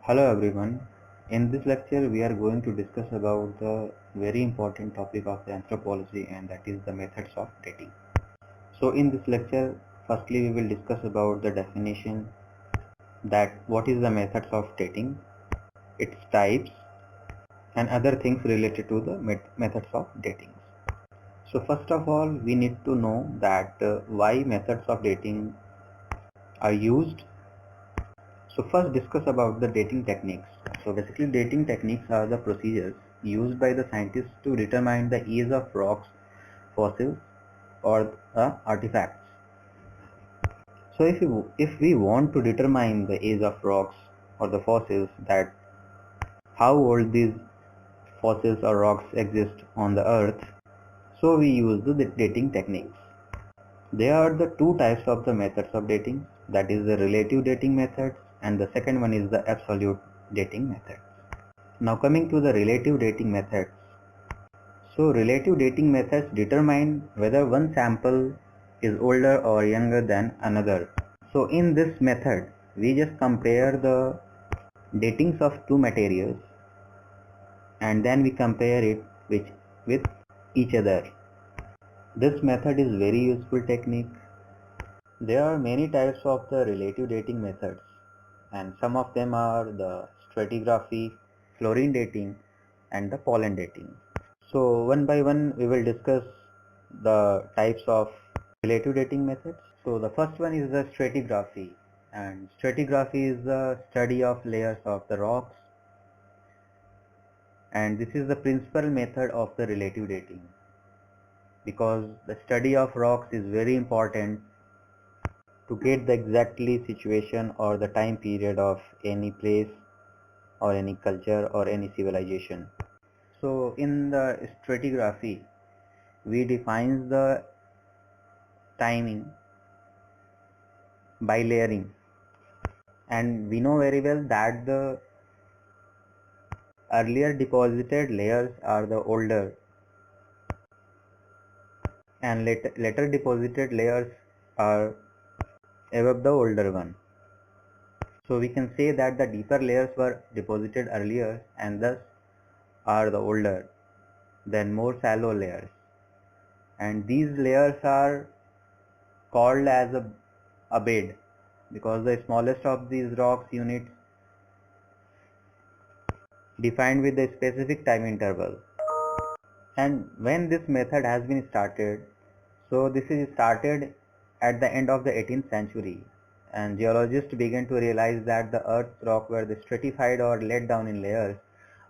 Hello everyone. In this lecture we are going to discuss about the very important topic of the anthropology, and that is the methods of dating. So in this lecture firstly we will discuss about the definition, that what is the methods of dating, its types and other things related to the methods of dating. So first of all we need to know that why methods of dating are used. So first discuss about the dating techniques. So basically dating techniques are the procedures used by the scientists to determine the age of rocks, fossils or artifacts. So if we want to determine the age of rocks or the fossils, that how old these fossils or rocks exist on the earth, so we use the dating techniques. There are the two types of the methods of dating, that is the relative dating method and the second one is the absolute dating method. Now coming to the relative dating methods. So relative dating methods determine whether one sample is older or younger than another. So in this method, we just compare the datings of two materials and then we compare it with each other. This method is very useful technique. There are many types of the relative dating methods, and some of them are the stratigraphy, fluorine dating and the pollen dating. So one by one we will discuss the types of relative dating methods. So the first one is the stratigraphy, and stratigraphy is the study of layers of the rocks, and this is the principal method of the relative dating, because the study of rocks is very important to get the exactly situation or the time period of any place or any culture or any civilization. So in the stratigraphy we define the timing by layering, and we know very well that the earlier deposited layers are the older and later deposited layers are above the older one. So we can say that the deeper layers were deposited earlier and thus are the older than more shallow layers, and these layers are called as a bed, because the smallest of these rocks units defined with a specific time interval. And when this method has been started, so this is started at the end of the 18th century, and geologists began to realize that the earth's rock were stratified or laid down in layers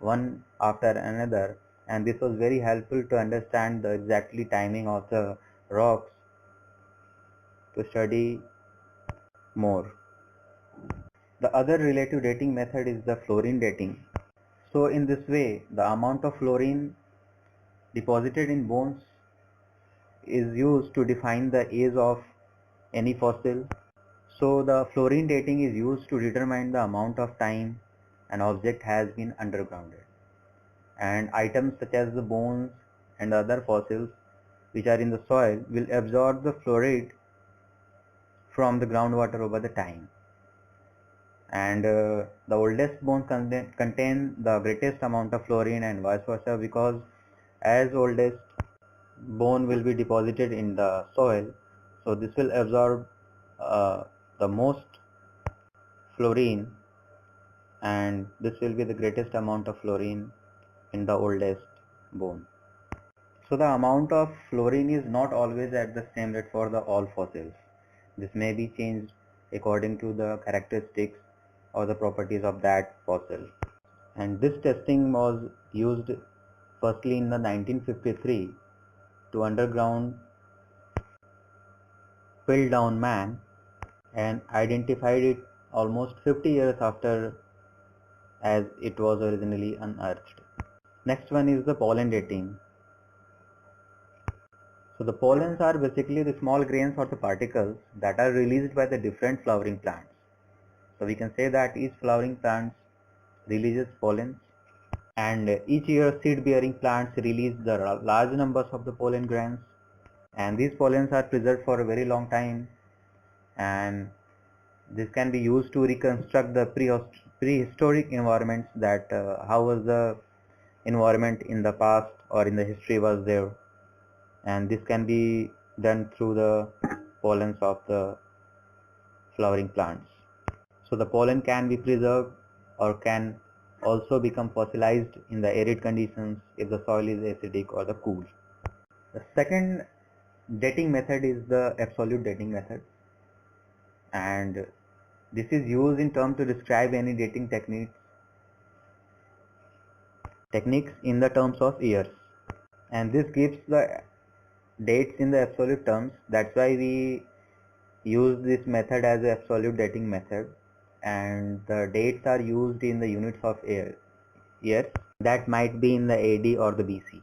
one after another, and this was very helpful to understand the exactly timing of the rocks to study more. The other relative dating method is the fluorine dating. So in this way the amount of fluorine deposited in bones is used to define the age of any fossil. So the fluorine dating is used to determine the amount of time an object has been undergrounded, and items such as the bones and other fossils which are in the soil will absorb the fluoride from the groundwater over the time, and the oldest bones contain the greatest amount of fluorine and vice versa, because as oldest bone will be deposited in the soil, so this will absorb the most fluorine, and this will be the greatest amount of fluorine in the oldest bone. So the amount of fluorine is not always at the same rate for the all fossils. This may be changed according to the characteristics or the properties of that fossil. And this testing was used firstly in the 1953 to underground Piltdown Man, and identified it almost 50 years after as it was originally unearthed. Next one is the pollen dating. So the pollens are basically the small grains or the particles that are released by the different flowering plants. So we can say that each flowering plant releases pollens, and each year seed bearing plants release the large numbers of the pollen grains, and these pollens are preserved for a very long time, and this can be used to reconstruct the prehistoric environments, that how was the environment in the past or in the history was there, and this can be done through the pollens of the flowering plants. So the pollen can be preserved or can also become fossilized in the arid conditions if the soil is acidic or the cool. The second dating method is the absolute dating method, and this is used in terms to describe any dating techniques in the terms of years, and this gives the dates in the absolute terms. That's why we use this method as an absolute dating method, and the dates are used in the units of years, that might be in the AD or the BC.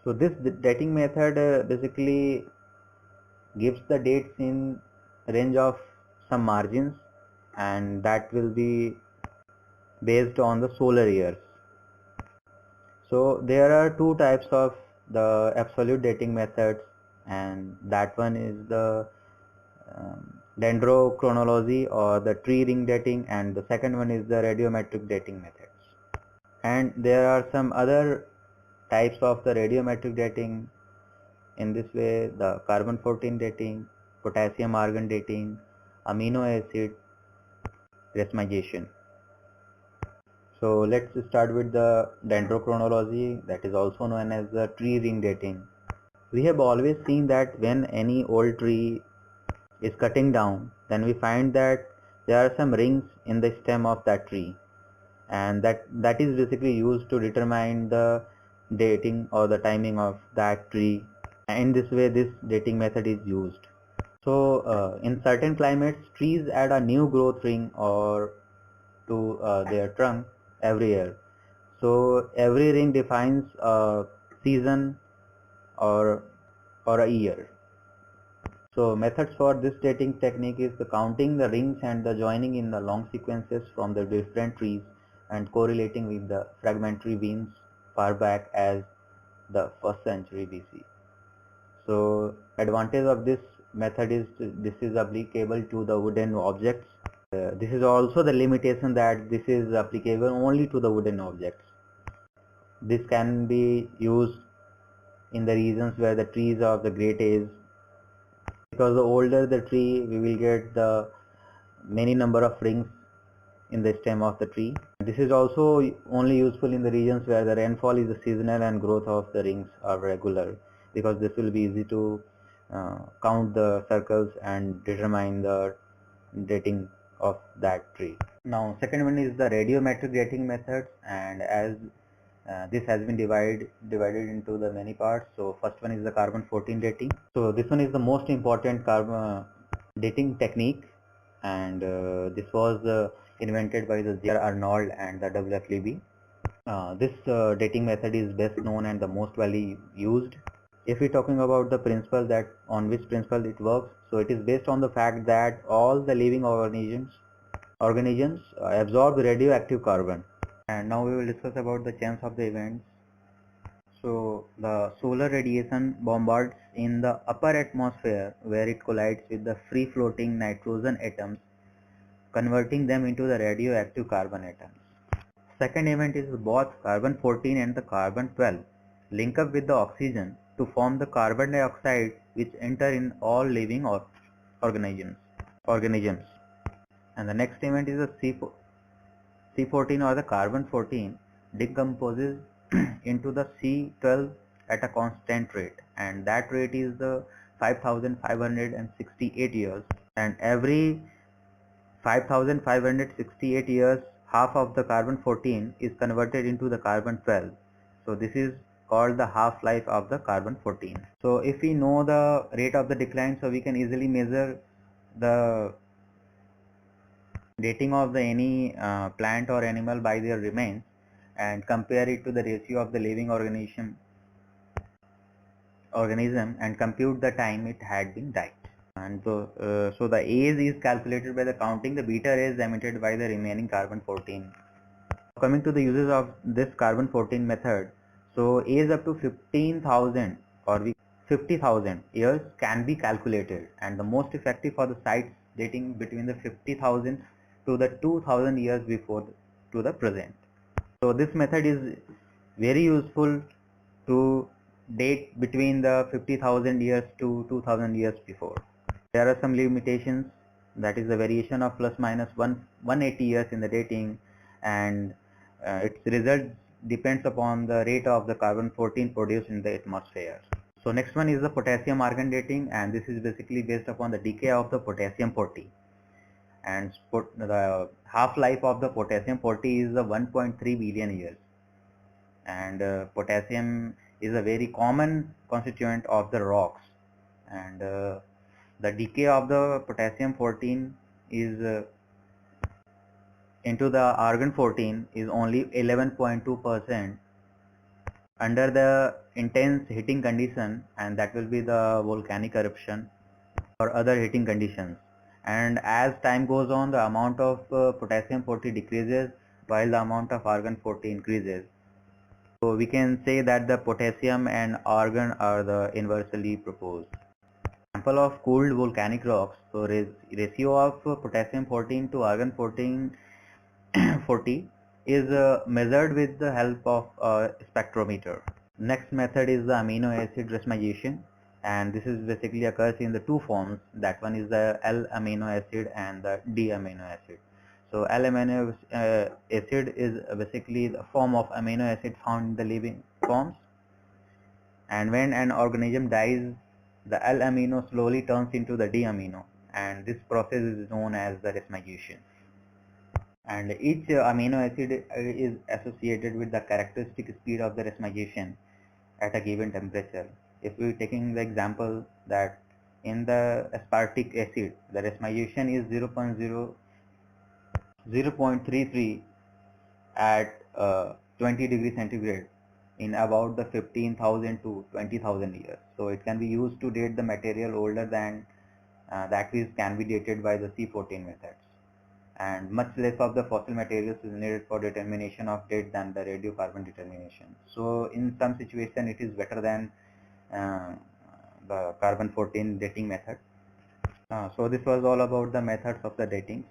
So this dating method basically gives the dates in range of some margins, and that will be based on the solar years. So there are two types of the absolute dating methods, and that one is the dendrochronology or the tree ring dating, and the second one is the radiometric dating methods. And there are some other types of the radiometric dating in this way: the carbon-14 dating, potassium argon dating, amino acid racemization. So let's start with the dendrochronology, that is also known as the tree ring dating. We have always seen that when any old tree is cutting down, then we find that there are some rings in the stem of that tree, and that is basically used to determine the dating or the timing of that tree. In this way, this dating method is used. So in certain climates, trees add a new growth ring or to their trunk every year. So every ring defines a season or a year. So methods for this dating technique is the counting the rings and the joining in the long sequences from the different trees and correlating with the fragmentary beams far back as the 1st century BC. So advantage of this method is this is applicable to the wooden objects. This is also the limitation, that this is applicable only to the wooden objects. This can be used in the regions where the trees are of the great age, because the older the tree, we will get the many number of rings in the stem of the tree. This is also only useful in the regions where the rainfall is seasonal and growth of the rings are regular, because this will be easy to count the circles and determine the dating of that tree. Now second one is the radiometric dating methods, and as this has been divided into the many parts. So first one is the carbon-14 dating. So this one is the most important carbon dating technique, and this was invented by the J.R. Arnold and the W.F. Libby. This dating method is best known and the most widely used. If we're talking about the principle, that on which principle it works, so it is based on the fact that all the living organisms absorb radioactive carbon. And now we will discuss about the chance of the events. So the solar radiation bombards in the upper atmosphere, where it collides with the free floating nitrogen atoms, converting them into the radioactive carbon atoms. Second event is both carbon-14 and the carbon-12 link up with the oxygen to form the carbon dioxide, which enter in all living organisms. And the next event is the C14 or the carbon-14 decomposes into the C12 at a constant rate, and that rate is the 5,568 years, and every 5,568 years half of the carbon-14 is converted into the carbon-12. So this is called the half-life of the carbon-14. So if we know the rate of the decline, so we can easily measure the dating of the any plant or animal by their remains and compare it to the ratio of the living organism and compute the time it had been died. And so the age is calculated by the counting the beta rays emitted by the remaining carbon-14. Coming to the uses of this carbon-14 method, so age up to 15,000 or 50,000 years can be calculated, and the most effective for the sites dating between the 50,000 to the 2000 years before to the present. So this method is very useful to date between the 50,000 years to 2000 years before. There are some limitations, that is the variation of plus minus 180 years in the dating, and its result depends upon the rate of the carbon-14 produced in the atmosphere. So next one is the potassium argon dating, and this is basically based upon the decay of the potassium-40. And the half-life of the potassium-40 is the 1.3 billion years. And potassium is a very common constituent of the rocks, and the decay of the potassium-14 is into the argon-14 is only 11.2% under the intense heating condition, and that will be the volcanic eruption or other heating conditions. And as time goes on, the amount of potassium-40 decreases while the amount of argon-40 increases. So we can say that the potassium and argon are the inversely proposed. Example of cooled volcanic rocks. So ratio of potassium-14 to argon-14 40 is measured with the help of a spectrometer. Next method is the amino acid racemization, and this is basically occurs in the two forms. That one is the L-amino acid and the D-amino acid. So L-amino acid is basically the form of amino acid found in the living forms, and when an organism dies, the L-amino slowly turns into the D-amino, and this process is known as the racemization. And each amino acid is associated with the characteristic speed of the racemization at a given temperature. If we are taking the example that in the aspartic acid, the racemization is 0.33 at 20 degrees centigrade in about the 15,000 to 20,000 years. So it can be used to date the material older than that is can be dated by the C14 methods. And much less of the fossil materials is needed for determination of date than the radiocarbon determination. So in some situation it is better than the carbon-14 dating method. So this was all about the methods of the dating.